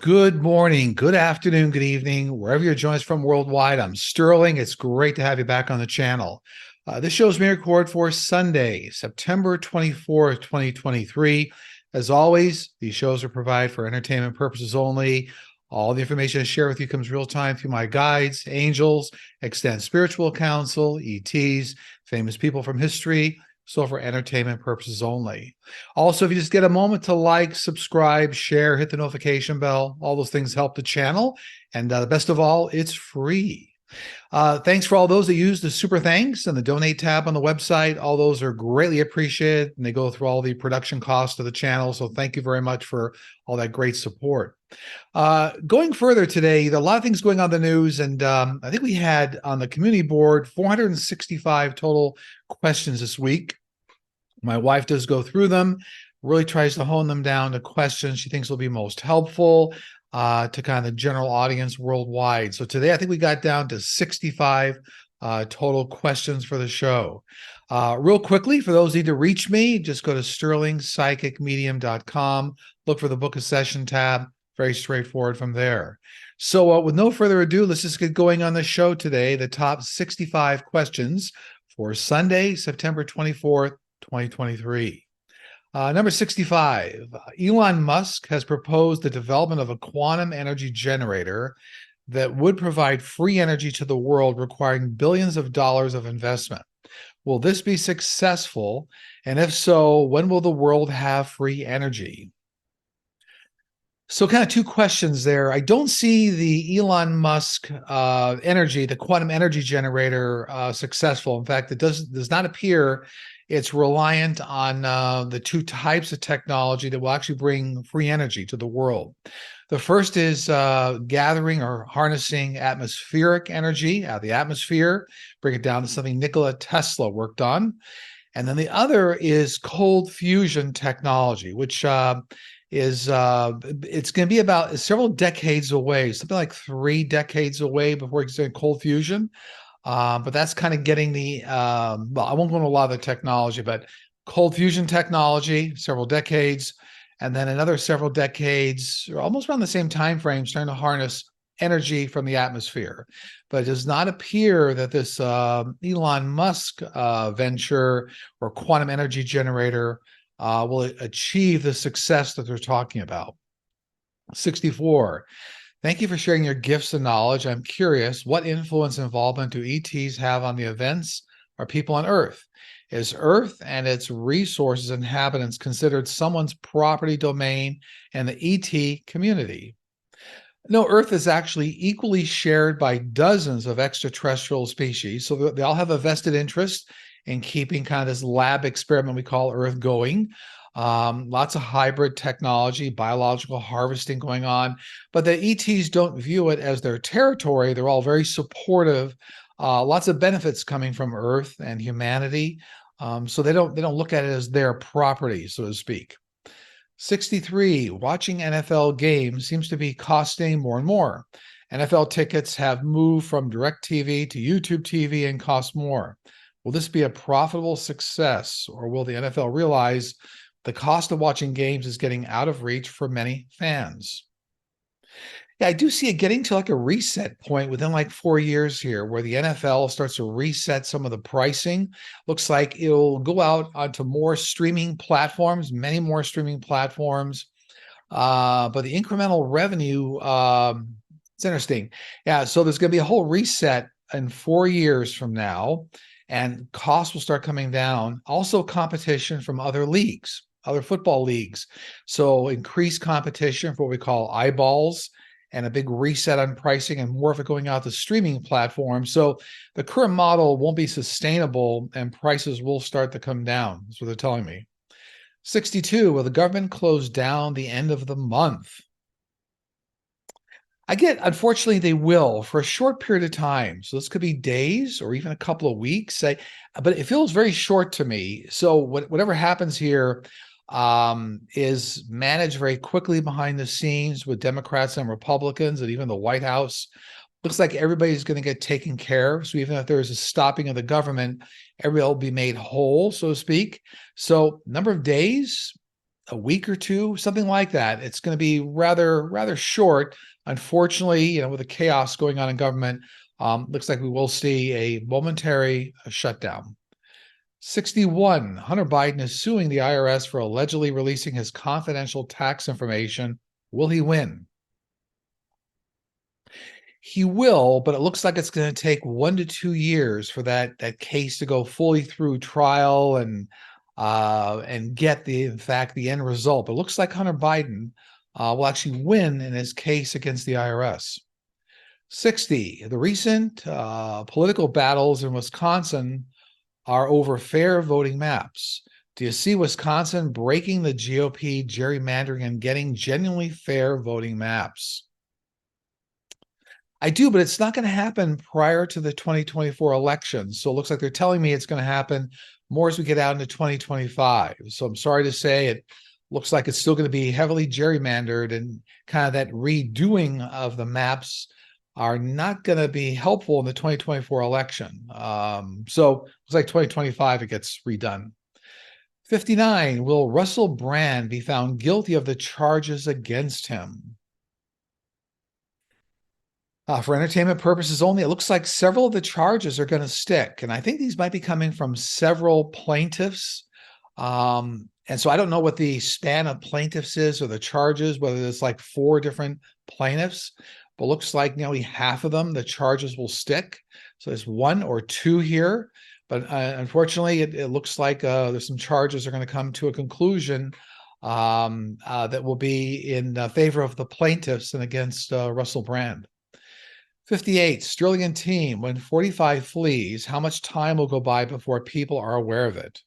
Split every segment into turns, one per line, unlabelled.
Good morning, good afternoon, good evening, wherever you're joining us from worldwide. I'm Sterling. It's great to have you back on the channel. This show is being recorded for Sunday, September 24th, 2023. As always, these shows are provided for entertainment purposes only. All the information I share with you comes real time through my guides, angels, extended spiritual counsel, ETs, famous people from history, so for entertainment purposes only. Also, if you just get a moment to like, subscribe, share, hit the notification bell, all those things help the channel. And best of all, it's free. Thanks for all those that use the super thanks and the donate tab on the website. All those are greatly appreciated, and they go through all the production costs of the channel. So thank you very much for all that great support. Going further today, there are a lot of things going on in the news, and I think we had on the community board 465 total questions this week. My wife does go through them, really tries to hone them down to questions she thinks will be most helpful to kind of the general audience worldwide. So today, I think we got down to 65 total questions for the show. Real quickly, for those who need to reach me, just go to sterlingpsychicmedium.com, look for the Book a Session tab. Very straightforward from there. So with no further ado, let's just get going on the show today. The top 65 questions for Sunday, September 24th, 2023. Number 65, Elon Musk has proposed the development of a quantum energy generator that would provide free energy to the world, requiring billions of dollars of investment. Will this be successful? And if so, when will the world have free energy? So kind of two questions there. I don't see the Elon Musk the quantum energy generator successful. In fact, it does not appear it's reliant on the two types of technology that will actually bring free energy to the world. The first is gathering or harnessing atmospheric energy out of the atmosphere, bring it down to something Nikola Tesla worked on. And then the other is cold fusion technology, which it's going to be about several decades away, something like 3 decades away before it's doing cold fusion. But that's kind of getting the, well, I won't go into a lot of the technology, but cold fusion technology, several decades, and then another several decades, or almost around the same time frame, starting to harness energy from the atmosphere. But it does not appear that this Elon Musk venture or quantum energy generator will achieve the success that they're talking about. 64. Thank you for sharing your gifts and knowledge. I'm curious, what influence and involvement do ETs have on the events or people on Earth? Is Earth and its resources inhabitants considered someone's property domain and the ET community? No, Earth is actually equally shared by dozens of extraterrestrial species, so they all have a vested interest in keeping kind of this lab experiment we call Earth going. Lots of hybrid technology, biological harvesting going on, but the ETs don't view it as their territory. They're all very supportive. Lots of benefits coming from Earth and humanity. So they don't look at it as their property, so to speak. 63, watching NFL games seems to be costing more and more. NFL tickets have moved from DirecTV to YouTube TV and cost more. Will this be a profitable success, or will the NFL realize the cost of watching games is getting out of reach for many fans? Yeah, I do see it getting to like a reset point within like 4 years here, where the NFL starts to reset some of the pricing. Looks like it'll go out onto more streaming platforms, many more streaming platforms. But the incremental revenue, it's interesting. Yeah, so there's going to be a whole reset in 4 years from now, and costs will start coming down. Also, competition from other leagues, other football leagues. So increased competition for what we call eyeballs, and a big reset on pricing and more of it going out to streaming platforms. So the current model won't be sustainable and prices will start to come down. That's what they're telling me. 62, will the government close down the end of the month? Unfortunately, they will for a short period of time. So this could be days or even a couple of weeks. But it feels very short to me. So whatever happens here is managed very quickly behind the scenes with Democrats and Republicans and even the White House. Looks like everybody's going to get taken care of. So even if there's a stopping of the government, everybody will be made whole, so to speak. So number of days, a week or two, something like that. It's going to be rather short. Unfortunately, with the chaos going on in government, looks like we will see a momentary shutdown. 61, Hunter Biden is suing the IRS for allegedly releasing his confidential tax information. Will he win? He will, but it looks like it's going to take 1 to 2 years for that case to go fully through trial and get in fact the end result. But it looks like Hunter Biden will actually win in his case against the IRS. 60, the recent political battles in Wisconsin are over fair voting maps. Do you see Wisconsin breaking the GOP gerrymandering and getting genuinely fair voting maps? I do, but it's not going to happen prior to the 2024 election. So it looks like they're telling me it's going to happen more as we get out into 2025. So I'm sorry to say it looks like it's still going to be heavily gerrymandered, and kind of that redoing of the maps are not going to be helpful in the 2024 election. So it's like 2025, it gets redone. 59, will Russell Brand be found guilty of the charges against him? For entertainment purposes only, it looks like several of the charges are going to stick. And I think these might be coming from several plaintiffs. And so I don't know what the span of plaintiffs is or the charges, whether it's like 4 different plaintiffs, but looks like nearly half of them, the charges will stick. So there's 1 or 2 here. But unfortunately, it looks like there's some charges are going to come to a conclusion that will be in favor of the plaintiffs and against Russell Brand. 58, Sterling and team, when 45 flees, how much time will go by before people are aware of it?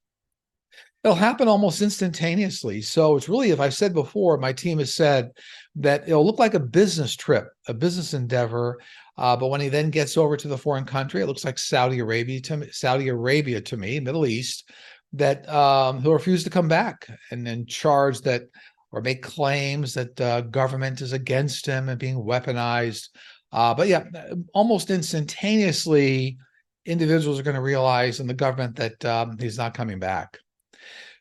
It'll happen almost instantaneously. So it's really, if I've said before, my team has said that it'll look like a business trip, a business endeavor. But when he then gets over to the foreign country, it looks like Saudi Arabia to me, Middle East, that he'll refuse to come back and then charge that or make claims that government is against him and being weaponized. But yeah, almost instantaneously, individuals are going to realize in the government that he's not coming back.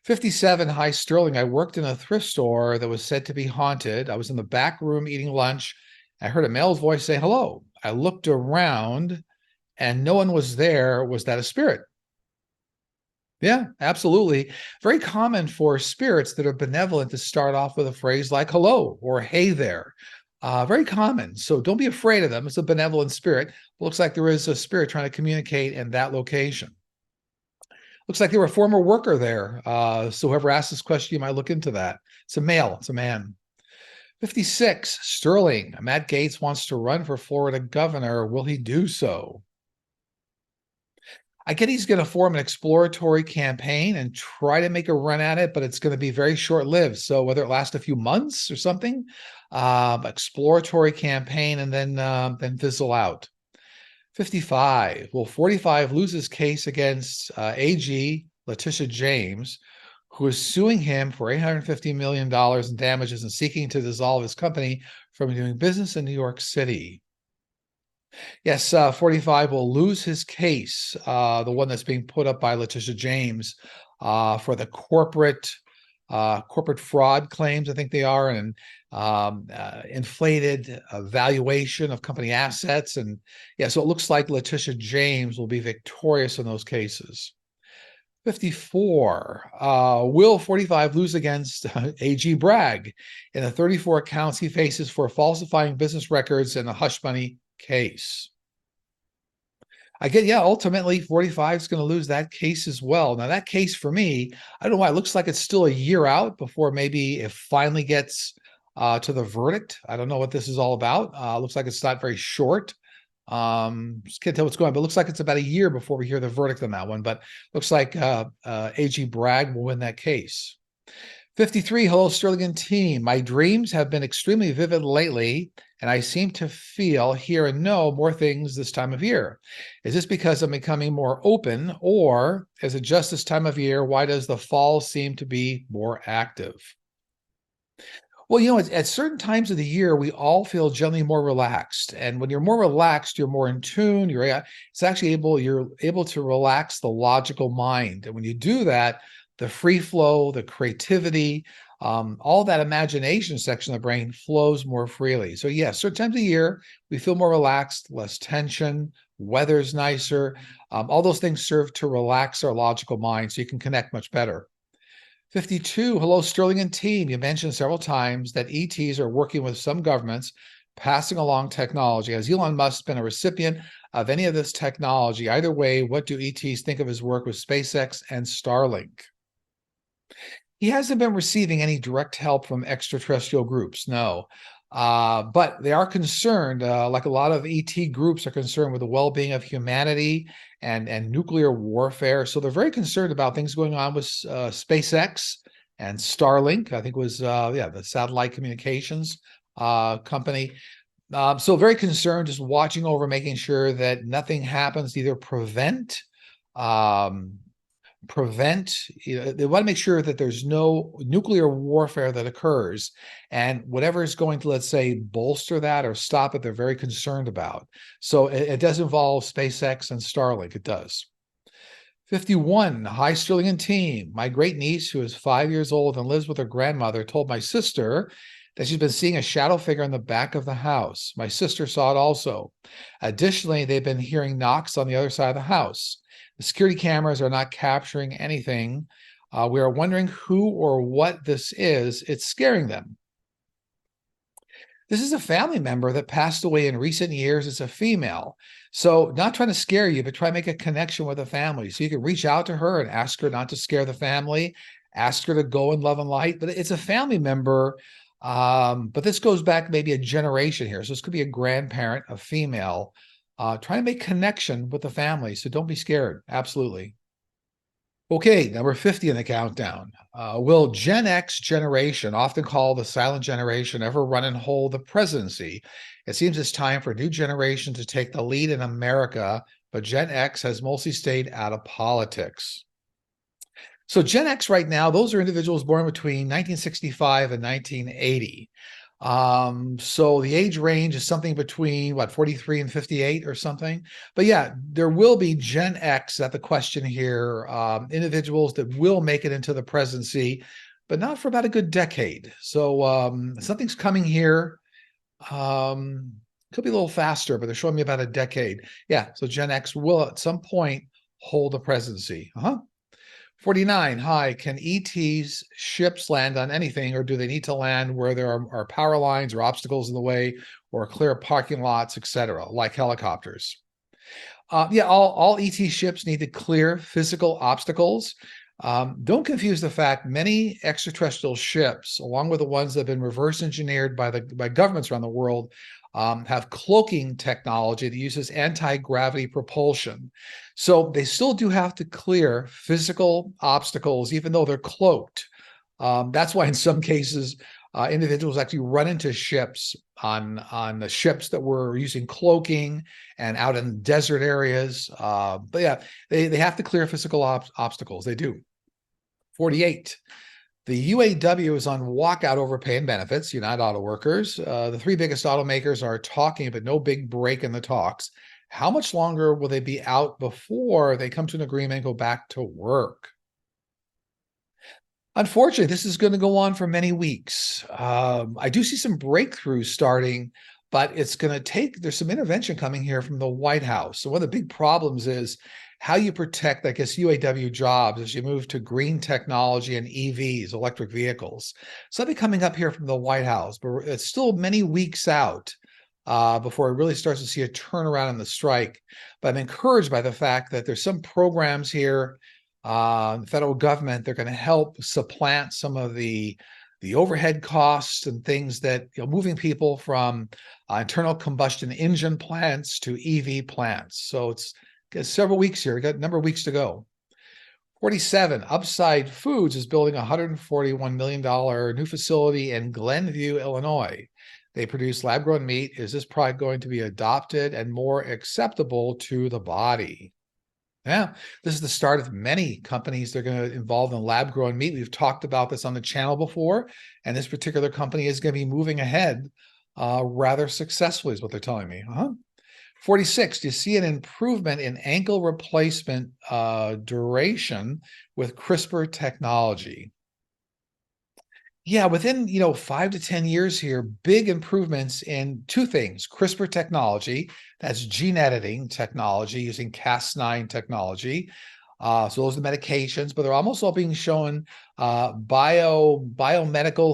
57, hi Sterling. I worked in a thrift store that was said to be haunted. I was in the back room eating lunch. I heard a male's voice say hello. I looked around and no one was there. Was that a spirit? Yeah, absolutely. Very common for spirits that are benevolent to start off with a phrase like hello or hey there. Very common. So don't be afraid of them. It's a benevolent spirit. It looks like there is a spirit trying to communicate in that location. Looks like they were a former worker there. So whoever asked this question, you might look into that. It's a male. It's a man. 56, Sterling. Matt Gaetz wants to run for Florida governor. Will he do so? I get he's going to form an exploratory campaign and try to make a run at it, but it's going to be very short-lived. So whether it lasts a few months or something, exploratory campaign and then fizzle out. 55. Will 45 lose his case against AG Letitia James, who is suing him for $850 million in damages and seeking to dissolve his company from doing business in New York City? Yes, 45 will lose his case, the one that's being put up by Letitia James for the corporate fraud claims, I think they are, and inflated valuation of company assets. And yeah, so it looks like Letitia James will be victorious in those cases. 54, will 45 lose against AG Bragg in the 34 counts he faces for falsifying business records in a hush money case? Ultimately 45 is going to lose that case as well. Now that case for me, I don't know why it looks like it's still a year out before maybe it finally gets to the verdict. I don't know what this is all about. Looks like it's not very short. Just can't tell what's going on, but it looks like it's about a year before we hear the verdict on that one. But looks like AG Bragg will win that case. 53, hello, Sterling and team. My dreams have been extremely vivid lately, and I seem to feel, hear, and know more things this time of year. Is this because I'm becoming more open, or is it just this time of year? Why does the fall seem to be more active? Well, at certain times of the year, we all feel generally more relaxed. And when you're more relaxed, you're more in tune. You're able to relax the logical mind. And when you do that, the free flow, the creativity, all that imagination section of the brain flows more freely. So yes, certain times of year, we feel more relaxed, less tension, weather's nicer. All those things serve to relax our logical mind so you can connect much better. 52, hello, Sterling and team. You mentioned several times that ETs are working with some governments, passing along technology. Has Elon Musk been a recipient of any of this technology? Either way, what do ETs think of his work with SpaceX and Starlink? He hasn't been receiving any direct help from extraterrestrial groups, no. But they are concerned, like a lot of ET groups are concerned with the well-being of humanity and nuclear warfare. So they're very concerned about things going on with SpaceX and Starlink, I think was, the satellite communications company. So very concerned, just watching over, making sure that nothing happens to either they want to make sure that there's no nuclear warfare that occurs, and whatever is going to, let's say, bolster that or stop it, they're very concerned about. So it does involve SpaceX and Starlink. It does. 51, hi Sterling and team. My great niece, who is 5 years old and lives with her grandmother, told my sister that she's been seeing a shadow figure in the back of the house. My sister saw it also. Additionally, they've been hearing knocks on the other side of the house. The security cameras are not capturing anything. We are wondering who or what this is. It's scaring them. This is a family member that passed away in recent years. It's a female. So not trying to scare you, but try to make a connection with the family. So you can reach out to her and ask her not to scare the family, ask her to go in love and light. But it's a family member. But this goes back maybe a generation here. So this could be a grandparent, a female, trying to make connection with the family. So don't be scared. Absolutely. Okay, number 50 in the countdown. Will Gen X generation, often called the silent generation, ever run and hold the presidency? It seems it's time for a new generation to take the lead in America, but Gen X has mostly stayed out of politics. So Gen X right now, those are individuals born between 1965 and 1980. So the age range is something between 43 and 58 or something. But yeah, there will be Gen X at the question here, individuals that will make it into the presidency, but not for about a good decade. So something's coming here. Could be a little faster, but they're showing me about a decade. Yeah, so Gen X will at some point hold the presidency. 49, hi, can ET's ships land on anything, or do they need to land where there are power lines or obstacles in the way, or clear parking lots, etc., like helicopters? All ET ships need to clear physical obstacles. Don't confuse the fact many extraterrestrial ships, along with the ones that have been reverse engineered by governments around the world, have cloaking technology that uses anti-gravity propulsion. So they still do have to clear physical obstacles, even though they're cloaked. That's why in some cases, individuals actually run into ships on the ships that were using cloaking and out in desert areas. But yeah, they have to clear physical obstacles. They do. 48. The UAW is on walkout over pay and benefits, United Auto Workers. The three biggest automakers are talking, but no big break in the talks. How much longer will they be out before they come to an agreement and go back to work? Unfortunately, this is going to go on for many weeks. I do see some breakthroughs starting, but it's going to there's some intervention coming here from the White House. So one of the big problems is how you protect, I guess, UAW jobs as you move to green technology and EVs, electric vehicles. Something coming up here from the White House, but it's still many weeks out before it really starts to see a turnaround in the strike. But I'm encouraged by the fact that there's some programs here, the federal government, they're going to help supplant some of the overhead costs and things that, moving people from internal combustion engine plants to EV plants. So it's several weeks here. We got a number of weeks to go. 47, Upside Foods is building a $141 million new facility in Glenview, Illinois. They produce lab-grown meat. Is this product going to be adopted and more acceptable to the body? Yeah, this is the start of many companies that are going to involve in lab-grown meat. We've talked about this on the channel before, and this particular company is going to be moving ahead rather successfully, is what they're telling me. 46, do you see an improvement in ankle replacement duration with CRISPR technology? Yeah, within 5 to 10 years here, big improvements in two things: CRISPR technology, that's gene editing technology using Cas9 technology. So those are the medications, but they're almost all being shown biomedical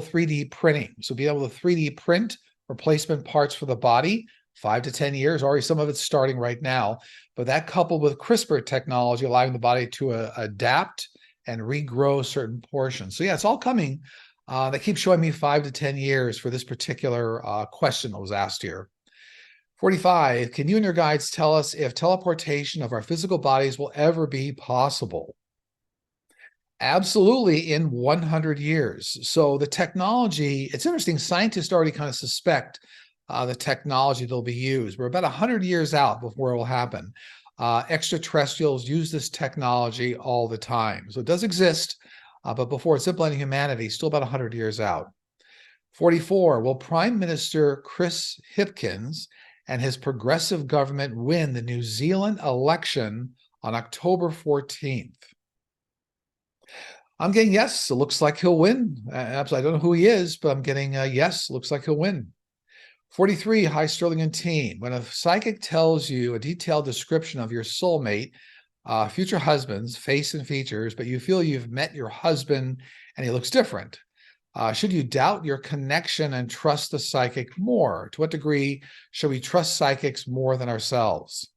3D printing. So being able to 3D print replacement parts for the body, 5 to 10 years. Already some of it's starting right now, but that coupled with CRISPR technology, allowing the body to adapt and regrow certain portions. So yeah, it's all coming. They keep showing me 5 to 10 years for this particular question that was asked here. 45, can you and your guides tell us if teleportation of our physical bodies will ever be possible? Absolutely, in 100 years. So the technology, it's interesting, scientists already kind of suspect the technology that'll be used. We're about 100 years out before it will happen. Extraterrestrials use this technology all the time. So it does exist, but before it's implemented in humanity, still about 100 years out. 44, will Prime Minister Chris Hipkins and his progressive government win the New Zealand election on October 14th? I'm getting yes, it looks like he'll win. Absolutely, I don't know who he is, but I'm getting yes, looks like he'll win. 43, hi Sterling and team. When a psychic tells you a detailed description of your soulmate, future husband's face and features, but you feel you've met your husband and he looks different, should you doubt your connection and trust the psychic more? To what degree should we trust psychics more than ourselves?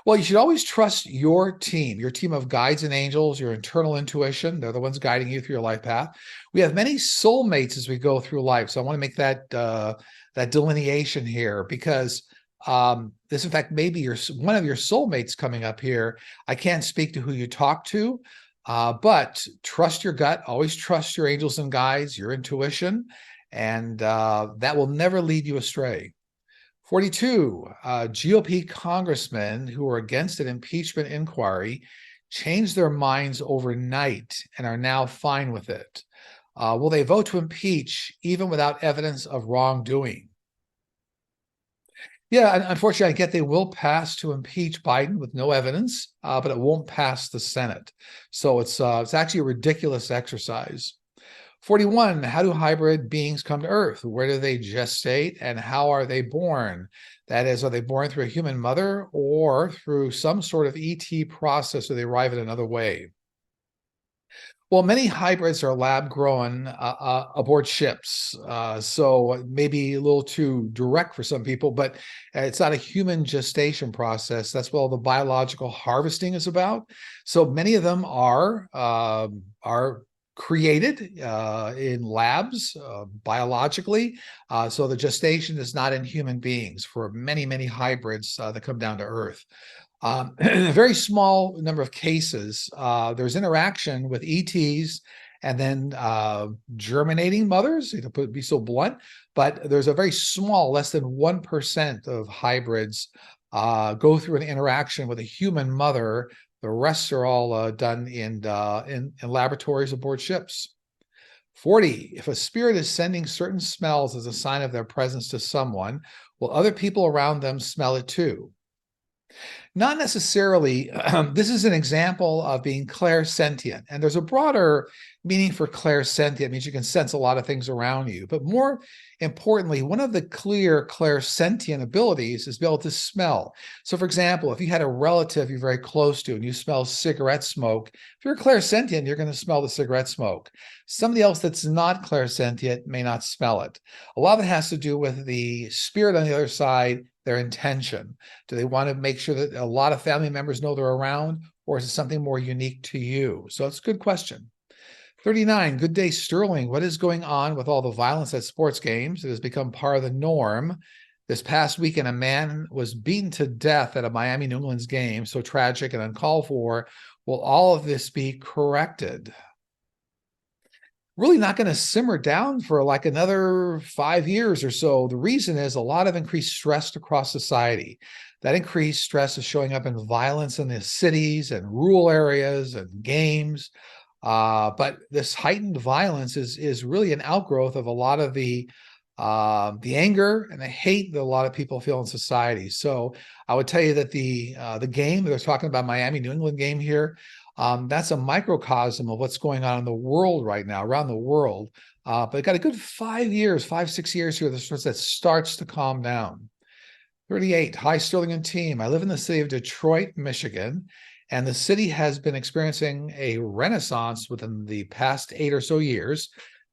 Well, you should always trust your team of guides and angels, your internal intuition. They're the ones guiding you through your life path. We have many soulmates as we go through life. So I want to make that delineation here, because this, in fact, maybe one of your soulmates coming up here. I can't speak to who you talk to, but trust your gut. Always trust your angels and guides, your intuition, and that will never lead you astray. 42, GOP congressmen who are against an impeachment inquiry changed their minds overnight and are now fine with it. Will they vote to impeach even without evidence of wrongdoing? Yeah, unfortunately, I get they will pass to impeach Biden with no evidence, but it won't pass the Senate. So it's actually a ridiculous exercise. 41, how do hybrid beings come to Earth? Where do they gestate and how are they born? That is, are they born through a human mother or through some sort of ET process, or they arrive in another way? Well, many hybrids are lab grown aboard ships. So maybe a little too direct for some people, but it's not a human gestation process. That's what all the biological harvesting is about. So many of them are created in labs biologically. So the gestation is not in human beings for many, many hybrids that come down to Earth. In a very small number of cases, there's interaction with ETs and then germinating mothers, to be so blunt, but there's a very small, less than 1% of hybrids go through an interaction with a human mother. The rest are all done in laboratories aboard ships. 40, if a spirit is sending certain smells as a sign of their presence to someone, will other people around them smell it too? Not necessarily. This is an example of being clairsentient, and there's a broader meaning for clairsentient. It means you can sense a lot of things around you. But more importantly, one of the clear clairsentient abilities is to be able to smell. So, for example, if you had a relative you're very close to and you smell cigarette smoke, if you're clairsentient, you're going to smell the cigarette smoke. Somebody else that's not clairsentient may not smell it. A lot of it has to do with the spirit on the other side, their intention. Do they want to make sure that a lot of family members know they're around, or is it something more unique to you? So it's a good question. 39, good day, Sterling. What is going on with all the violence at sports games? It has become part of the norm. This past weekend, a man was beaten to death at a Miami New England's game. So tragic and uncalled for. Will all of this be corrected? Really not going to simmer down for like another 5 years or so. The reason is a lot of increased stress across society. That increased stress is showing up in violence in the cities and rural areas and games. But this heightened violence is really an outgrowth of a lot of the anger and the hate that a lot of people feel in society. So I would tell you that the game they're talking about, Miami New England game here, That's a microcosm of what's going on in the world right now, around the world. But it got a good 5 years, 5, 6 years here that starts to calm down. 38, hi Sterling and team. I live in the city of Detroit, Michigan, and the city has been experiencing a renaissance within the past 8 or so years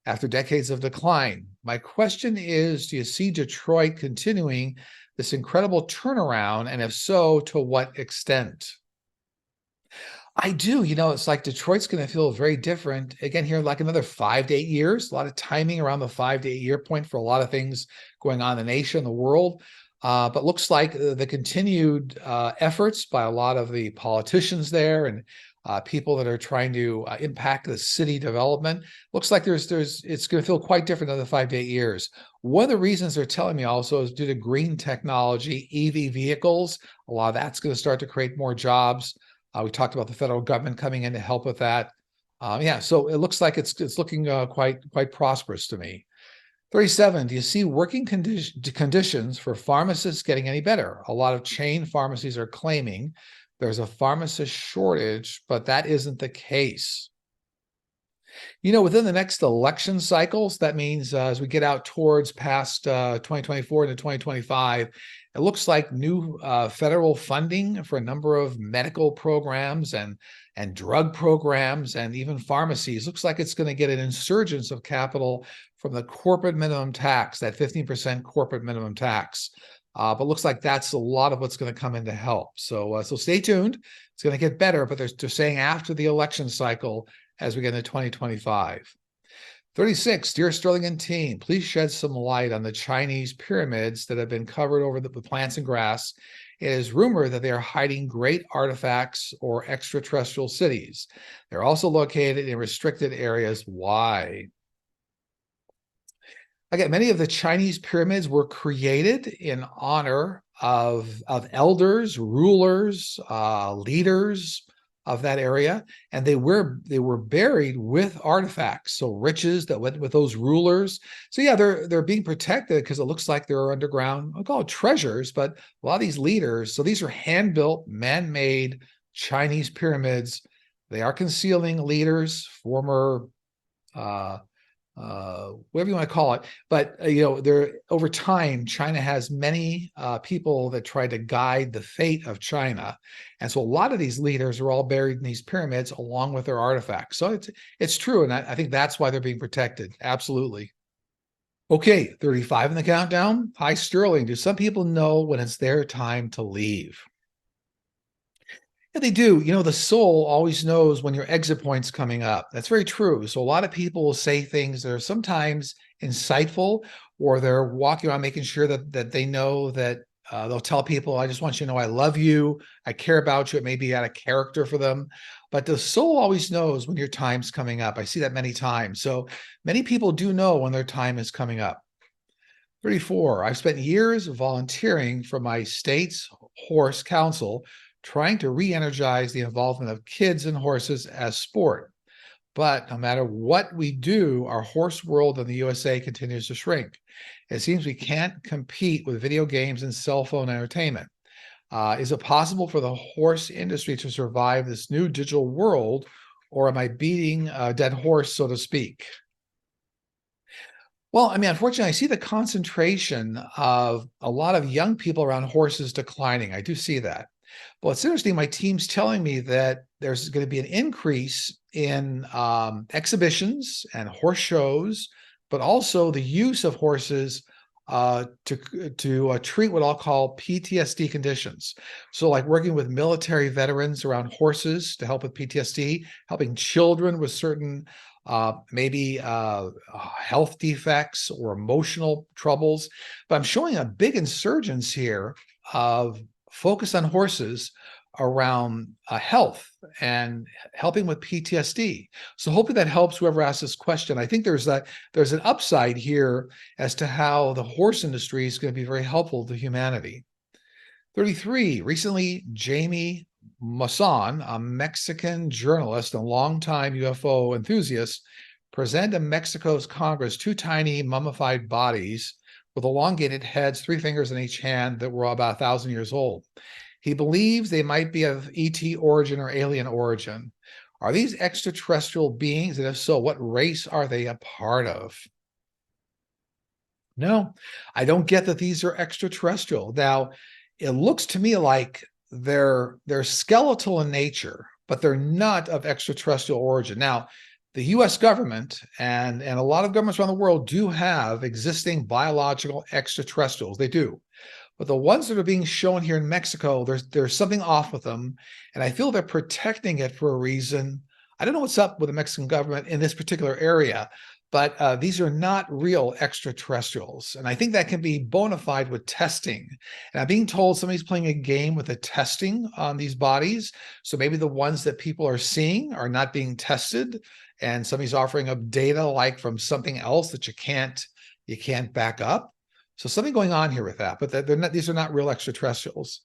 after decades of decline. My question is, do you see Detroit continuing this incredible turnaround? And if so, to what extent? I do. It's like Detroit's going to feel very different again here, like another 5 to 8 years. A lot of timing around the 5 to 8 year point for a lot of things going on in the nation, the world. But looks like the continued efforts by a lot of the politicians there and people that are trying to impact the city development looks like it's going to feel quite different in the 5 to 8 years. One of the reasons they're telling me also is due to green technology, EV vehicles. A lot of that's going to start to create more jobs. We talked about the federal government coming in to help with that. Yeah, so it looks like it's looking quite prosperous to me. 37, do you see working conditions for pharmacists getting any better? A lot of chain pharmacies are claiming there's a pharmacist shortage, but that isn't the case. Within the next election cycles, that means as we get out towards past 2024 into 2025, it looks like new federal funding for a number of medical programs and drug programs and even pharmacies looks like it's going to get an insurgence of capital from the corporate minimum tax, that 15% corporate minimum tax. But looks like that's a lot of what's going to come in to help. So stay tuned. It's going to get better, but they're saying after the election cycle as we get into 2025. 36, dear Sterling and team, please shed some light on the Chinese pyramids that have been covered over with plants and grass. It is rumored that they are hiding great artifacts or extraterrestrial cities. They're also located in restricted areas. Why? Again, many of the Chinese pyramids were created in honor of elders, rulers, leaders of that area, and they were buried with artifacts, so riches that went with those rulers. So yeah, they're being protected because it looks like they're underground. I'll call it treasures, but a lot of these leaders. So these are hand-built, man-made Chinese pyramids. They are concealing leaders, former whatever you want to call it. But, there over time, China has many people that try to guide the fate of China. And so a lot of these leaders are all buried in these pyramids along with their artifacts. So it's true. And I think that's why they're being protected. Absolutely. Okay, 35 in the countdown. Hi, Sterling. Do some people know when it's their time to leave? Yeah, they do. The soul always knows when your exit point's coming up. That's very true. So a lot of people will say things that are sometimes insightful, or they're walking around making sure that they know that they'll tell people, I just want you to know I love you. I care about you. It may be out of character for them, but the soul always knows when your time's coming up. I see that many times. So many people do know when their time is coming up. 34, I've spent years volunteering for my state's horse council, trying to re-energize the involvement of kids and horses as sport. But no matter what we do, our horse world in the USA continues to shrink. It seems we can't compete with video games and cell phone entertainment. Is it possible for the horse industry to survive this new digital world, or am I beating a dead horse, so to speak? Well, unfortunately, I see the concentration of a lot of young people around horses declining. I do see that. Well, it's interesting. My team's telling me that there's going to be an increase in exhibitions and horse shows, but also the use of horses to treat what I'll call PTSD conditions. So like working with military veterans around horses to help with PTSD, helping children with certain maybe health defects or emotional troubles. But I'm showing a big insurgence here of focus on horses around health and helping with PTSD. So hopefully that helps whoever asked this question. I think there's an upside here as to how the horse industry is going to be very helpful to humanity. 33, recently Jamie Maussan, a Mexican journalist and longtime UFO enthusiast, presented to Mexico's Congress 2 tiny mummified bodies with elongated heads, 3 fingers in each hand, that were about 1,000 years old. He believes they might be of ET origin or alien origin. Are these extraterrestrial beings? And if so, what race are they a part of? No, I don't get that these are extraterrestrial. Now, it looks to me like they're skeletal in nature, but they're not of extraterrestrial origin. Now, the US government and a lot of governments around the world do have existing biological extraterrestrials. They do. But the ones that are being shown here in Mexico, there's something off with them, and I feel they're protecting it for a reason. I don't know what's up with the Mexican government in this particular area, but these are not real extraterrestrials, and I think that can be bona fide with testing. And I'm being told somebody's playing a game with the testing on these bodies, so maybe the ones that people are seeing are not being tested, and somebody's offering up data like from something else that you can't back up. So something going on here with that, but they're not, these are not real extraterrestrials.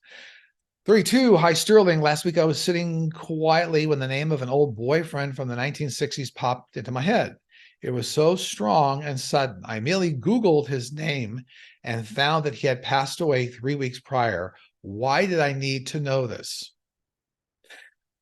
32, hi Sterling. Last week I was sitting quietly when the name of an old boyfriend from the 1960s popped into my head. It was so strong and sudden. I merely Googled his name and found that he had passed away 3 weeks prior. Why did I need to know this?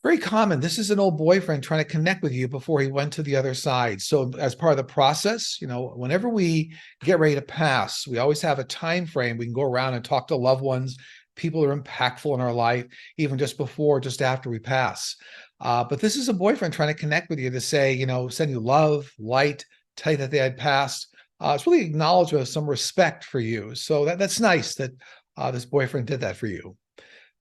Very common. This is an old boyfriend trying to connect with you before he went to the other side. So as part of the process, whenever we get ready to pass, we always have a time frame. We can go around and talk to loved ones, people who are impactful in our life, even just before, just after we pass. But this is a boyfriend trying to connect with you to say, send you love, light, tell you that they had passed. It's really acknowledgement of some respect for you. So that's nice that this boyfriend did that for you.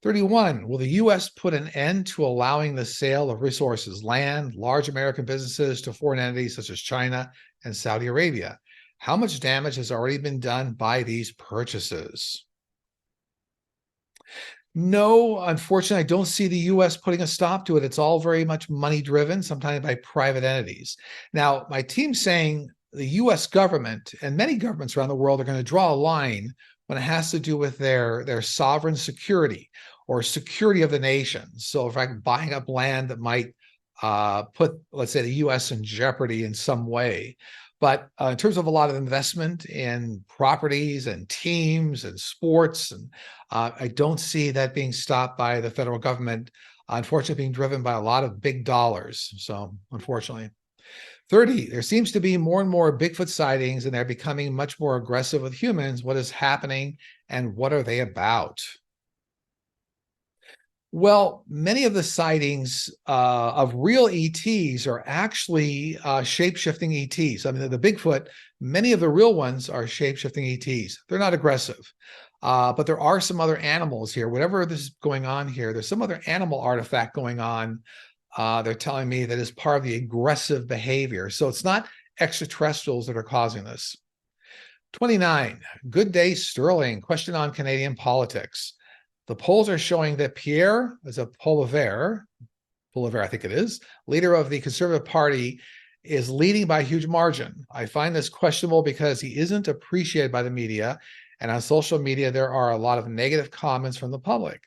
31, will the U.S. put an end to allowing the sale of resources, land, large American businesses to foreign entities such as China and Saudi Arabia? How much damage has already been done by these purchases? No, unfortunately, I don't see the U.S. putting a stop to it. It's all very much money driven, sometimes by private entities. Now, my team's saying the U.S. government and many governments around the world are going to draw a line when it has to do with their sovereign security or security of the nation. So if I'm buying up land that might put, let's say, the U.S. in jeopardy in some way. But in terms of a lot of investment in properties and teams and sports, and I don't see that being stopped by the federal government, unfortunately being driven by a lot of big dollars. So unfortunately. 30, there seems to be more and more Bigfoot sightings, and they're becoming much more aggressive with humans. What is happening and what are they about? Well, many of the sightings of real ETs are actually shape-shifting ETs. I mean, the Bigfoot, many of the real ones are shape-shifting ETs. They're not aggressive, but there are some other animals here. Whatever this is going on here, there's some other animal artifact going on. They're telling me that is part of the aggressive behavior. So it's not extraterrestrials that are causing this. 29, good day, Sterling. Question on Canadian politics. The polls are showing that Pierre is a Poilievre, I think it is, leader of the Conservative Party, is leading by a huge margin. I find this questionable because he isn't appreciated by the media, and on social media there are a lot of negative comments from the public.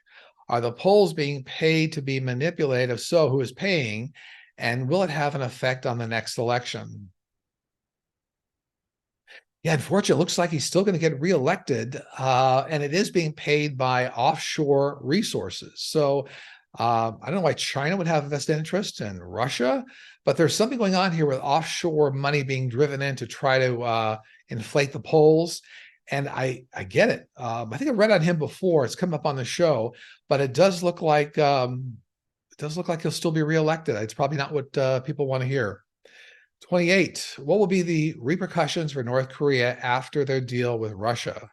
Are the polls being paid to be manipulated? If so, who is paying? And will it have an effect on the next election? Yeah, unfortunately, it looks like he's still going to get reelected, and it is being paid by offshore resources. So I don't know why China would have a vested interest in Russia, but there's something going on here with offshore money being driven in to try to inflate the polls. And I get it. I think I read on him before. It's come up on the show, but it does look like he'll still be reelected. It's probably not what people want to hear. 28. What will be the repercussions for North Korea after their deal with Russia?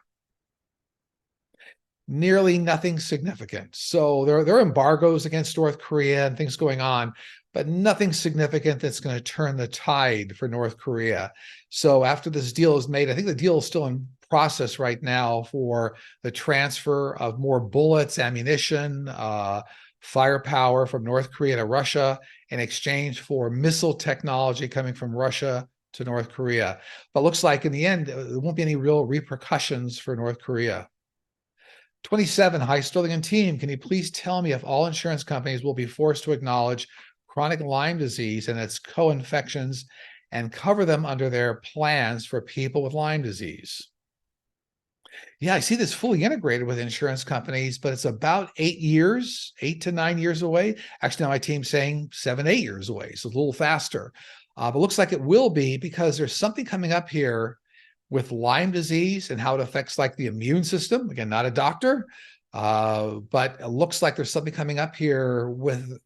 Nearly nothing significant. So there are embargoes against North Korea and things going on, but nothing significant that's going to turn the tide for North Korea. So after this deal is made, I think the deal is still in process right now for the transfer of more bullets, ammunition, firepower from North Korea to Russia in exchange for missile technology coming from Russia to North Korea. But looks like in the end, there won't be any real repercussions for North Korea. 27, hi Sterling and team. Can you please tell me if all insurance companies will be forced to acknowledge chronic Lyme disease and its co-infections and cover them under their plans for people with Lyme disease? Yeah, I see this fully integrated with insurance companies, but it's about 8 years, 8 to 9 years away. Actually, now my team's saying 7, 8 years away, so it's a little faster. But looks like it will be because there's something coming up here with Lyme disease and how it affects like the immune system. Again, not a doctor, but it looks like there's something coming up here with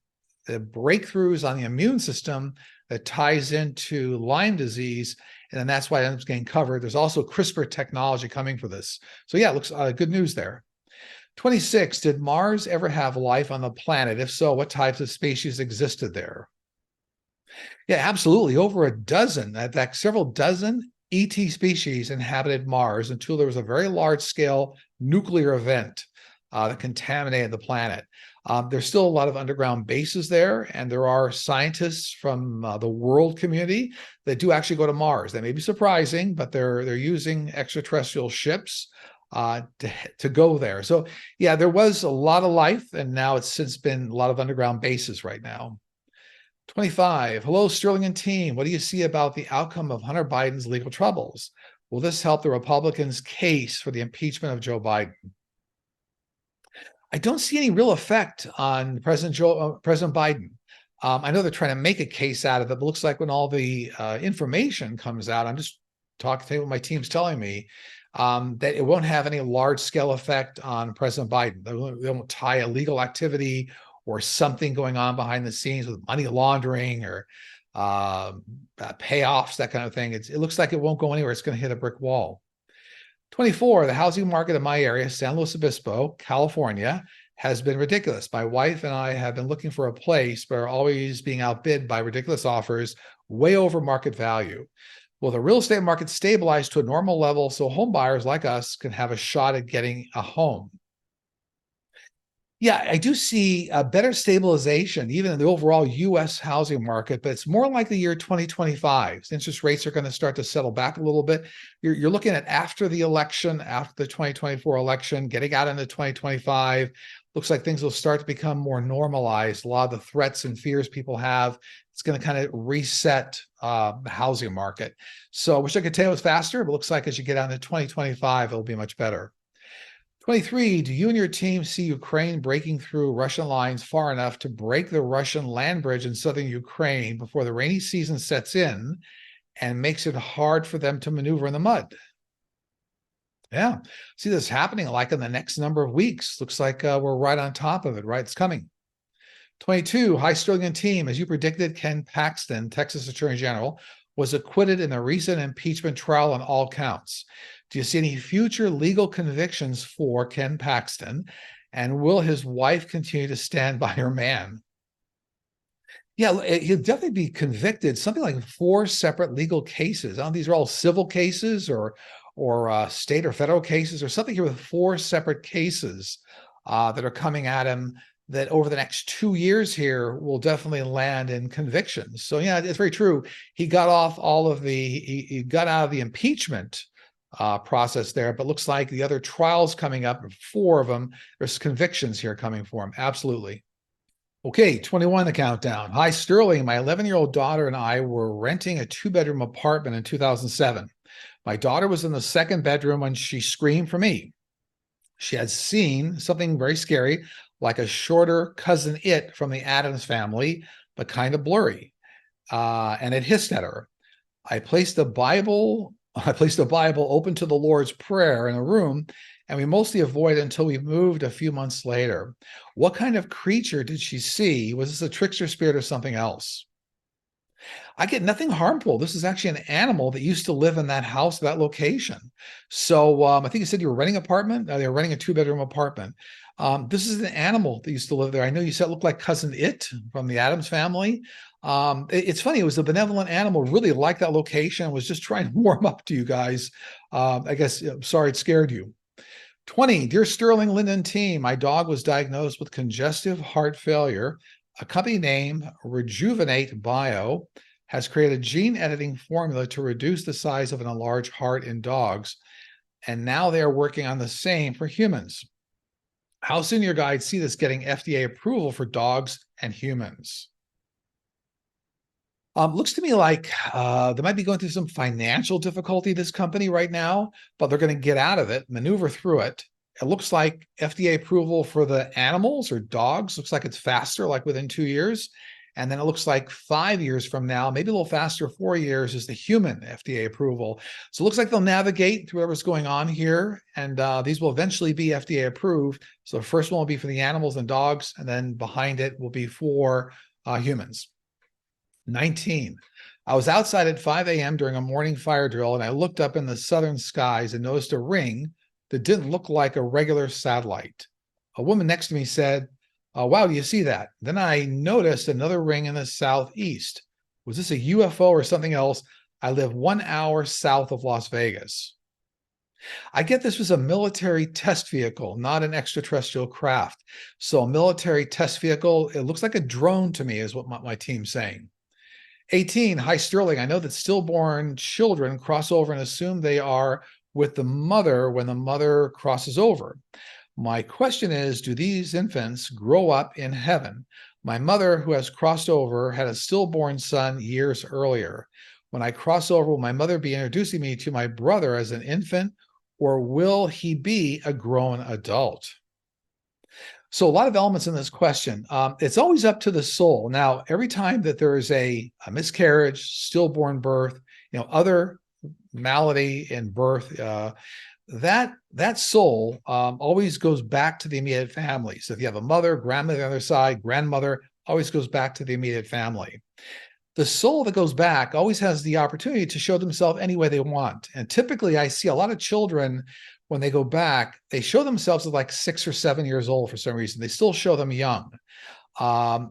the breakthroughs on the immune system that ties into Lyme disease. And then that's why it ends up getting covered. There's also CRISPR technology coming for this. So yeah, it looks good news there. 26, did Mars ever have life on the planet? If so, what types of species existed there? Yeah, absolutely. Over a dozen, in fact, several dozen ET species inhabited Mars until there was a very large scale nuclear event that contaminated the planet. There's still a lot of underground bases there, and there are scientists from the world community that do actually go to Mars. That may be surprising, but they're using extraterrestrial ships to go there. So yeah, there was a lot of life, and now it's since been a lot of underground bases right now. 25. Hello, Sterling and team. What do you see about the outcome of Hunter Biden's legal troubles? Will this help the Republicans' case for the impeachment of Joe Biden? I don't see any real effect on President Biden. I know they're trying to make a case out of it, but it looks like when all the information comes out, I'm just talking what my team's telling me, that it won't have any large scale effect on President Biden. They won't tie illegal activity or something going on behind the scenes with money laundering or payoffs, that kind of thing. It looks like it won't go anywhere. It's going to hit a brick wall. 24, the housing market in my area, San Luis Obispo, California, has been ridiculous. My wife and I have been looking for a place, but are always being outbid by ridiculous offers way over market value. Will the real estate market stabilize to a normal level so home buyers like us can have a shot at getting a home? Yeah, I do see a better stabilization, even in the overall US housing market, but it's more like the year 2025. Interest rates are going to start to settle back a little bit. You're looking at after the election, after the 2024 election, getting out into 2025. Looks like things will start to become more normalized. A lot of the threats and fears people have, it's going to kind of reset the housing market. So I wish I could tell it was faster, but it looks like as you get out into 2025, it'll be much better. 23, do you and your team see Ukraine breaking through Russian lines far enough to break the Russian land bridge in southern Ukraine before the rainy season sets in and makes it hard for them to maneuver in the mud? Yeah, see this happening like in the next number of weeks. Looks like we're right on top of it, right? It's coming. 22, hi Sterling and team. As you predicted, Ken Paxton, Texas Attorney General, was acquitted in the recent impeachment trial on all counts. Do you see any future legal convictions for Ken Paxton? And will his wife continue to stand by her man? Yeah, he'll definitely be convicted. Something like 4 separate legal cases. These are all civil cases or state or federal cases or something here with 4 separate cases that are coming at him that over the next 2 years here will definitely land in convictions. So yeah, it's very true. He got off all of he got out of the impeachment process there, but looks like the other trials coming up, 4 of them, there's convictions here coming for him. Absolutely. Okay, 21, the countdown. Hi, Sterling. My 11-year-old daughter and I were renting a 2-bedroom apartment in 2007. My daughter was in the 2nd bedroom when she screamed for me. She had seen something very scary, like a shorter cousin It from the Addams family, but kind of blurry. And it hissed at her. I placed the Bible open to the Lord's Prayer in a room, and we mostly avoided until we moved a few months later. What kind of creature did she see? Was this a trickster spirit or something else? I get nothing harmful. This is actually an animal that used to live in that house, that location. So I think you said you were renting an apartment. They were renting a 2-bedroom apartment. This is an animal that used to live there. I know you said it looked like cousin It from the Addams family. It's funny. It was a benevolent animal, really liked that location, was just trying to warm up to you guys. I guess, sorry, it scared you. 20, dear Sterling, Linden team, my dog was diagnosed with congestive heart failure. A company named Rejuvenate Bio has created a gene editing formula to reduce the size of an enlarged heart in dogs. And now they are working on the same for humans. How soon do your guides see this getting FDA approval for dogs and humans? Looks to me like they might be going through some financial difficulty, this company right now, but they're going to get out of it, maneuver through it. It looks like FDA approval for the animals or dogs looks like it's faster, like within 2 years. And then it looks like 5 years from now, maybe a little faster, 4 years is the human FDA approval. So it looks like they'll navigate through whatever's going on here. And these will eventually be FDA approved. So the first one will be for the animals and dogs, and then behind it will be for humans. 19. I was outside at 5 a.m. during a morning fire drill, and I looked up in the southern skies and noticed a ring that didn't look like a regular satellite. A woman next to me said, wow, do you see that? Then I noticed another ring in the southeast. Was this a UFO or something else? I live 1 hour south of Las Vegas. I get this was a military test vehicle, not an extraterrestrial craft. So a military test vehicle, it looks like a drone to me, is what my team's saying. 18, hi Sterling. I know that stillborn children cross over and assume they are with the mother when the mother crosses over. My question is, do these infants grow up in heaven? My mother, who has crossed over, had a stillborn son years earlier. When I cross over, will my mother be introducing me to my brother as an infant, or will he be a grown adult? So a lot of elements in this question. It's always up to the soul. Now, every time that there is a miscarriage, stillborn birth, other malady in birth, that soul always goes back to the immediate family. So if you have a mother, grandmother on the other side, grandmother, always goes back to the immediate family. The soul that goes back always has the opportunity to show themselves any way they want. And typically I see a lot of children, when they go back, they show themselves at like 6 or 7 years old for some reason. They still show them young.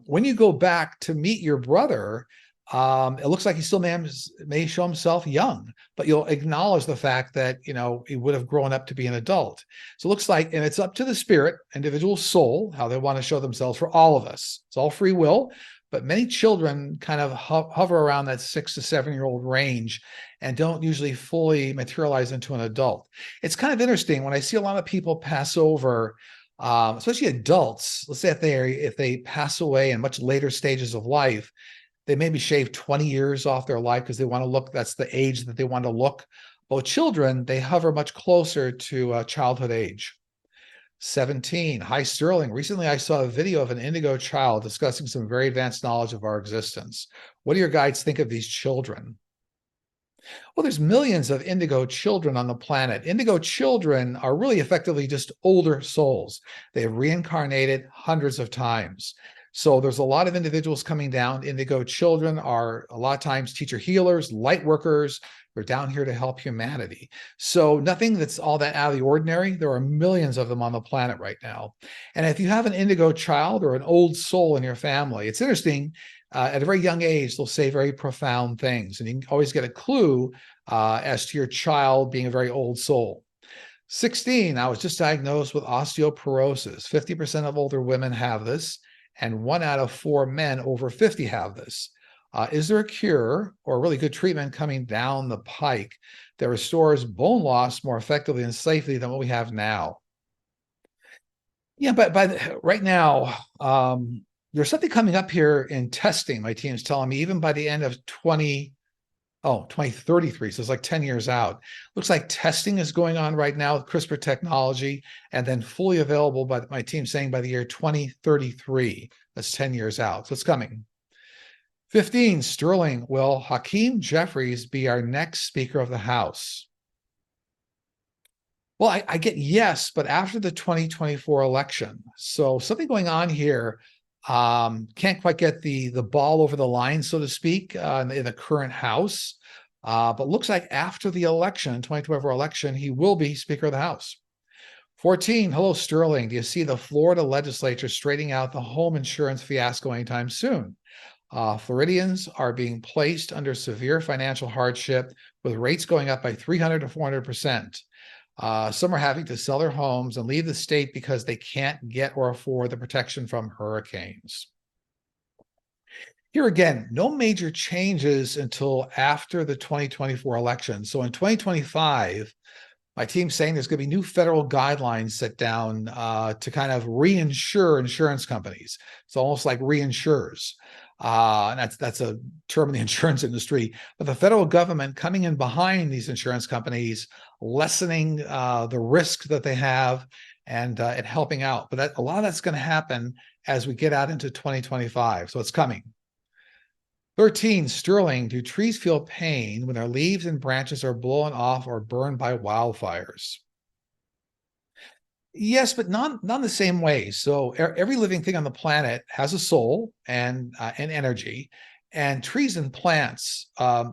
When you go back to meet your brother, it looks like he still may show himself young, but you'll acknowledge the fact that, he would have grown up to be an adult. So it looks like, and it's up to the spirit, individual soul, how they want to show themselves for all of us. It's all free will. But many children kind of hover around that 6 to 7-year-old range and don't usually fully materialize into an adult. It's kind of interesting when I see a lot of people pass over, especially adults. Let's say if they pass away in much later stages of life, they maybe shave 20 years off their life because they want to look, that's the age that they want to look. Well, children, they hover much closer to childhood age. 17, hi Sterling. Recently, I saw a video of an indigo child discussing some very advanced knowledge of our existence. What do your guides think of these children? Well, there's millions of indigo children on the planet. Indigo children are really effectively just older souls. They have reincarnated hundreds of times. So there's a lot of individuals coming down. Indigo children are a lot of times teacher healers, light workers. They're down here to help humanity. So nothing that's all that out of the ordinary. There are millions of them on the planet right now. And if you have an indigo child or an old soul in your family, it's interesting. At a very young age, they'll say very profound things. And you can always get a clue as to your child being a very old soul. 16, I was just diagnosed with osteoporosis. 50% of older women have this, and 1 out of 4 men over 50 have this. Is there a cure or a really good treatment coming down the pike that restores bone loss more effectively and safely than what we have now? Yeah, but right now, there's something coming up here in testing. My team's telling me even by the end of 2033, so it's like 10 years out. Looks like testing is going on right now with CRISPR technology, and then fully available by my team saying by the year 2033. That's 10 years out. So it's coming. 15, Sterling, will Hakeem Jeffries be our next Speaker of the House? Well, I get yes, but after the 2024 election. So something going on here. Can't quite get the ball over the line, so to speak, in the current House. But looks like after the election, 2024 election, he will be Speaker of the House. 14, hello, Sterling. Do you see the Florida legislature straightening out the home insurance fiasco anytime soon? Floridians are being placed under severe financial hardship with rates going up by 300 to 400%. Some are having to sell their homes and leave the state because they can't get or afford the protection from hurricanes. Here again, no major changes until after the 2024 election. So in 2025, my team's saying there's going to be new federal guidelines set down to kind of reinsure insurance companies. It's almost like reinsurers. And that's a term in the insurance industry. But the federal government coming in behind these insurance companies, lessening the risk that they have, and helping out. But a lot of that's going to happen as we get out into 2025. So it's coming. 13, Sterling, do trees feel pain when their leaves and branches are blown off or burned by wildfires? Yes, but not in the same way. So every living thing on the planet has a soul and energy, and trees and plants,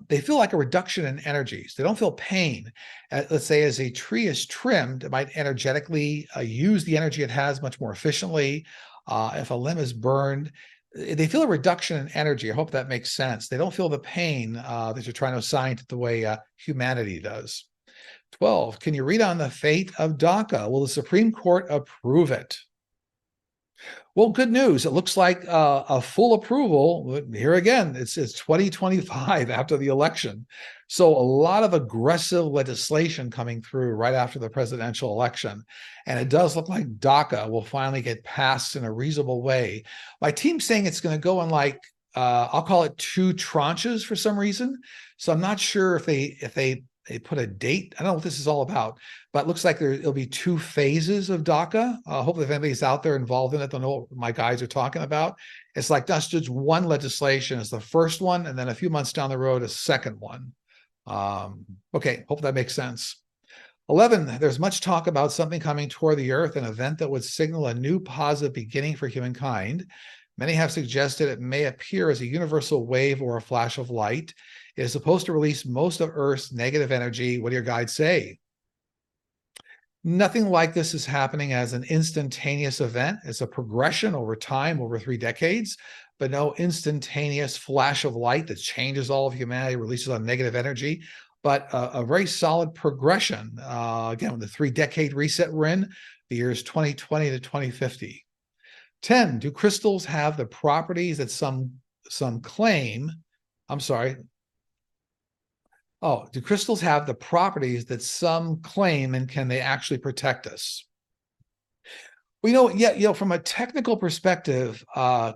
they feel like a reduction in energies. They don't feel pain. Let's say as a tree is trimmed, it might energetically use the energy it has much more efficiently. If a limb is burned, they feel a reduction in energy. I hope that makes sense. They don't feel the pain that you're trying to assign to the way humanity does. 12, can you read on the fate of DACA? Will the Supreme Court approve it? Well, good news. It looks like a full approval. Here again, it's 2025 after the election. So a lot of aggressive legislation coming through right after the presidential election. And it does look like DACA will finally get passed in a reasonable way. My team's saying it's going to go in like, I'll call it 2 tranches for some reason. So I'm not sure if they put a date. I don't know what this is all about, but it looks like it'll be 2 phases of DACA. Hopefully if anybody's out there involved in it, they'll know what my guys are talking about. It's like that's just one legislation. It's the first one, and then a few months down the road, a second one. Okay, hope that makes sense. 11, there's much talk about something coming toward the Earth, an event that would signal a new positive beginning for humankind. Many have suggested it may appear as a universal wave or a flash of light. It is supposed to release most of Earth's negative energy. What do your guides say? Nothing like this is happening as an instantaneous event. It's a progression over time, over 3 decades, but no instantaneous flash of light that changes all of humanity, releases on negative energy, but a very solid progression. Again, the 3-decade reset we're in, the years 2020 to 2050. 10, do crystals have the properties that some claim? I'm sorry. Oh, do crystals have the properties that some claim, and can they actually protect us? Well, from a technical perspective,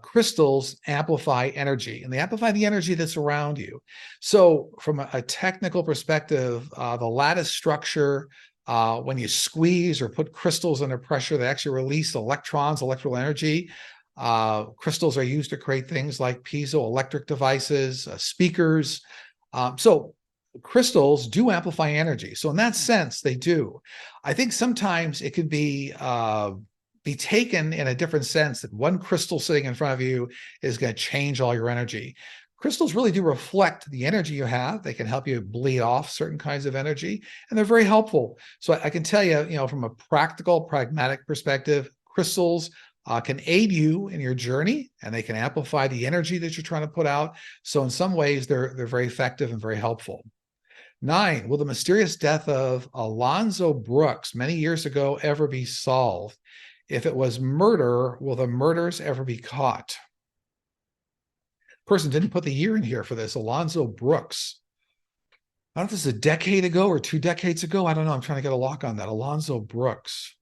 crystals amplify energy, and they amplify the energy that's around you. So from a technical perspective, the lattice structure, when you squeeze or put crystals under pressure, they actually release electrons, electrical energy. Crystals are used to create things like piezoelectric devices, speakers. So crystals do amplify energy. So in that sense, they do. I think sometimes it could be taken in a different sense, that one crystal sitting in front of you is going to change all your energy. Crystals really do reflect the energy you have. They can help you bleed off certain kinds of energy, and they're very helpful. So I can tell you, from a practical, pragmatic perspective, crystals can aid you in your journey, and they can amplify the energy that you're trying to put out. So in some ways, they're very effective and very helpful. 9, will the mysterious death of Alonzo Brooks many years ago ever be solved? If it was murder, will the murders ever be caught? Person didn't put the year in here for this. Alonzo Brooks. I don't know if this is a decade ago or 2 decades ago. I don't know. I'm trying to get a lock on that. Alonzo Brooks.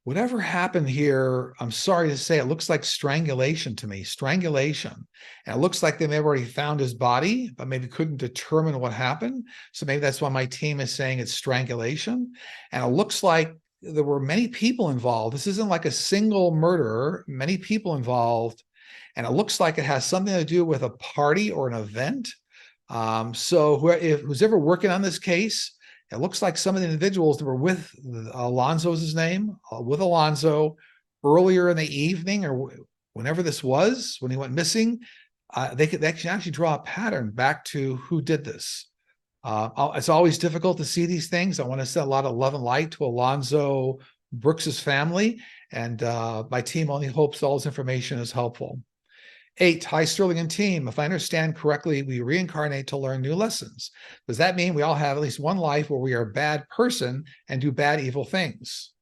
Whatever happened here, I'm sorry to say, it looks like strangulation to me. Strangulation. And it looks like they may have already found his body, but maybe couldn't determine what happened. So maybe that's why my team is saying it's strangulation. And it looks like there were many people involved. This isn't like a single murderer, many people involved. And it looks like it has something to do with a party or an event. So who's ever working on this case, it looks like some of the individuals that were with Alonzo's his name, with Alonzo earlier in the evening or whenever this was, when he went missing, they can actually draw a pattern back to who did this. It's always difficult to see these things. I want to send a lot of love and light to Alonzo Brooks's family, and my team only hopes all this information is helpful. 8, hi Sterling and team. If I understand correctly, we reincarnate to learn new lessons. Does that mean we all have at least one life where we are a bad person and do bad, evil things?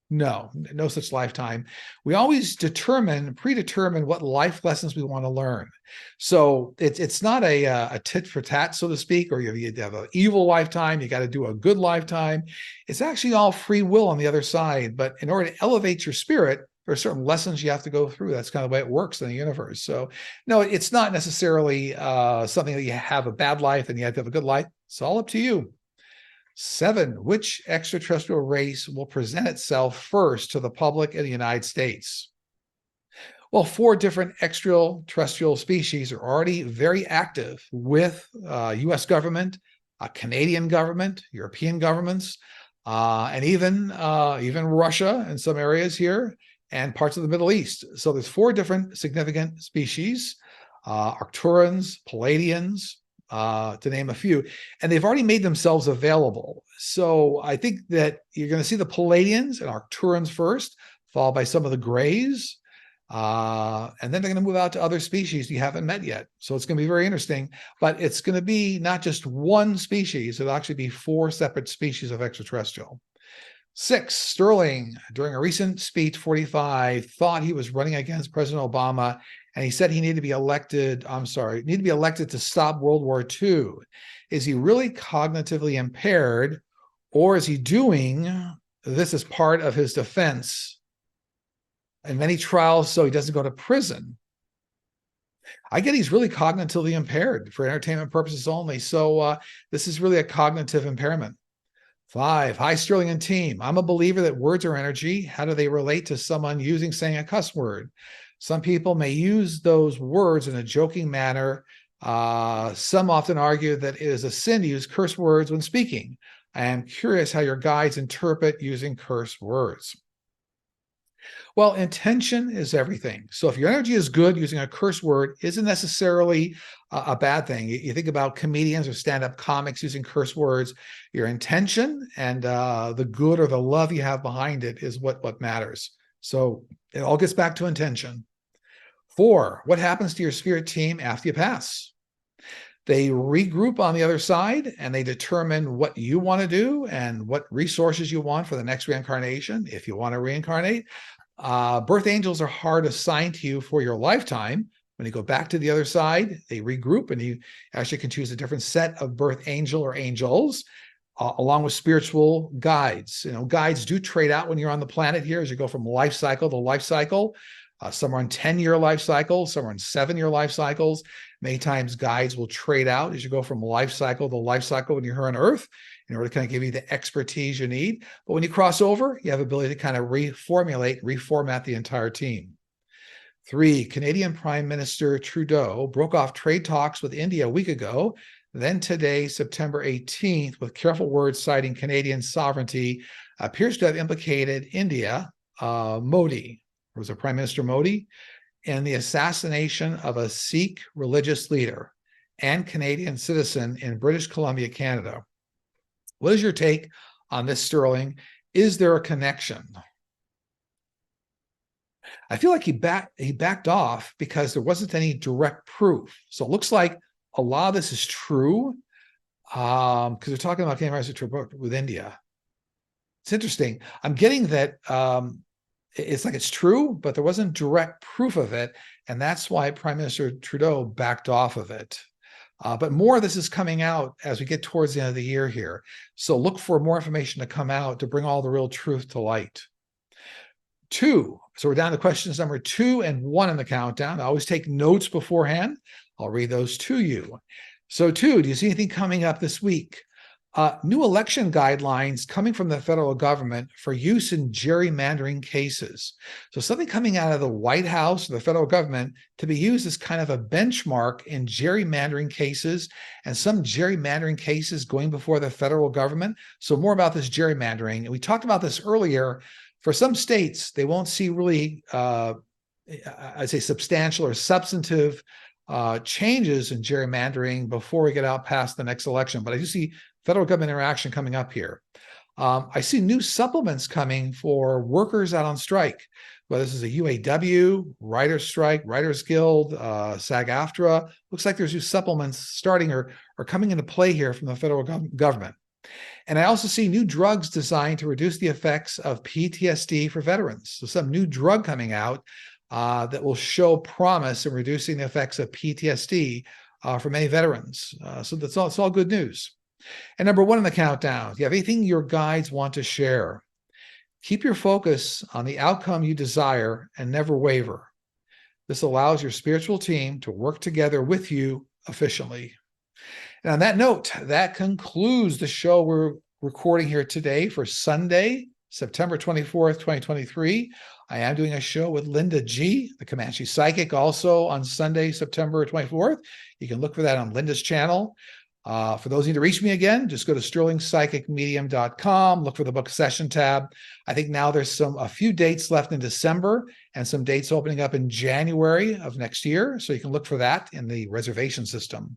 No such lifetime. We always predetermine what life lessons we want to learn. So it's not a tit for tat, so to speak, or you have an evil lifetime, you got to do a good lifetime. It's actually all free will on the other side. But in order to elevate your spirit, there are certain lessons you have to go through. That's kind of the way it works in the universe. So no, it's not necessarily something that you have a bad life and you have to have a good life. It's all up to you. 7, which extraterrestrial race will present itself first to the public in the United States? Well, 4 different extraterrestrial species are already very active with U.S. government, Canadian government, European governments, and even Russia in some areas here and parts of the Middle East. So there's 4 different significant species, Arcturans, Palladians, to name a few, and they've already made themselves available. So I think that you're going to see the Palladians and Arcturans first, followed by some of the Greys, and then they're going to move out to other species you haven't met yet. So it's going to be very interesting, but it's going to be not just one species. It'll actually be 4 separate species of extraterrestrial. 6, Sterling, during a recent speech, 45, thought he was running against President Obama, and he said he needed to be elected, to stop World War II. Is he really cognitively impaired, or is he doing this as part of his defense in many trials so he doesn't go to prison? I get he's really cognitively impaired for entertainment purposes only. So this is really a cognitive impairment. 5, hi, Sterling and team. I'm a believer that words are energy. How do they relate to someone saying a cuss word? Some people may use those words in a joking manner. Some often argue that it is a sin to use curse words when speaking. I am curious how your guides interpret using curse words. Well, intention is everything. So if your energy is good, using a curse word isn't necessarily a bad thing. You think about comedians or stand-up comics using curse words. Your intention and the good or the love you have behind it is what matters. So it all gets back to intention. 4, what happens to your spirit team after you pass? They regroup on the other side and they determine what you want to do and what resources you want for the next reincarnation, if you want to reincarnate. Birth angels are hard assigned to you for your lifetime. When you go back to the other side, they regroup and you actually can choose a different set of birth angel or angels, along with spiritual guides. Guides do trade out when you're on the planet here as you go from life cycle to life cycle. Some are on 10-year life cycles, some are on 7-year life cycles. Many times guides will trade out as you go from life cycle to life cycle when you're here on Earth in order to kind of give you the expertise you need. But when you cross over, you have the ability to kind of reformat the entire team. 3, Canadian Prime Minister Trudeau broke off trade talks with India a week ago. Then today, September 18th, with careful words citing Canadian sovereignty, appears to have implicated India, Modi. Was it Prime Minister Modi, in the assassination of a Sikh religious leader and Canadian citizen in British Columbia, Canada. What is your take on this, Sterling? Is there a connection? I feel like he backed off because there wasn't any direct proof. So it looks like a lot of this is true because they're talking about Canadian with India. It's interesting. I'm getting that it's like it's true, but there wasn't direct proof of it. And that's why Prime Minister Trudeau backed off of it. But more of this is coming out as we get towards the end of the year here. So look for more information to come out to bring all the real truth to light. 2. So we're down to questions number 2 and 1 in the countdown. I always take notes beforehand. I'll read those to you. So 2, do you see anything coming up this week? New election guidelines coming from the federal government for use in gerrymandering cases. So something coming out of the White House or the federal government to be used as kind of a benchmark in gerrymandering cases, and some gerrymandering cases going before the federal government. So more about this gerrymandering. And we talked about this earlier. For some states, they won't see really, I'd say, substantial or substantive changes in gerrymandering before we get out past the next election. But I do see federal government interaction coming up here. I see new supplements coming for workers out on strike, whether this is a UAW, writers strike, Writers Guild, SAG-AFTRA. Looks like there's new supplements starting or coming into play here from the federal government. And I also see new drugs designed to reduce the effects of PTSD for veterans. So some new drug coming out that will show promise in reducing the effects of PTSD for many veterans. So it's all good news. And number 1 in the countdown, do you have anything your guides want to share? Keep your focus on the outcome you desire and never waver. This allows your spiritual team to work together with you efficiently. And on that note, that concludes the show we're recording here today for Sunday, September 24th, 2023. I am doing a show with Linda G, the Comanche Psychic, also on Sunday, September 24th. You can look for that on Linda's channel. For those who need to reach me again, just go to sterlingpsychicmedium.com, look for the book session tab. I think now there's a few dates left in December and some dates opening up in January of next year. So you can look for that in the reservation system.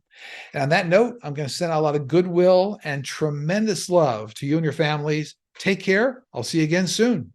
And on that note, I'm going to send out a lot of goodwill and tremendous love to you and your families. Take care. I'll see you again soon.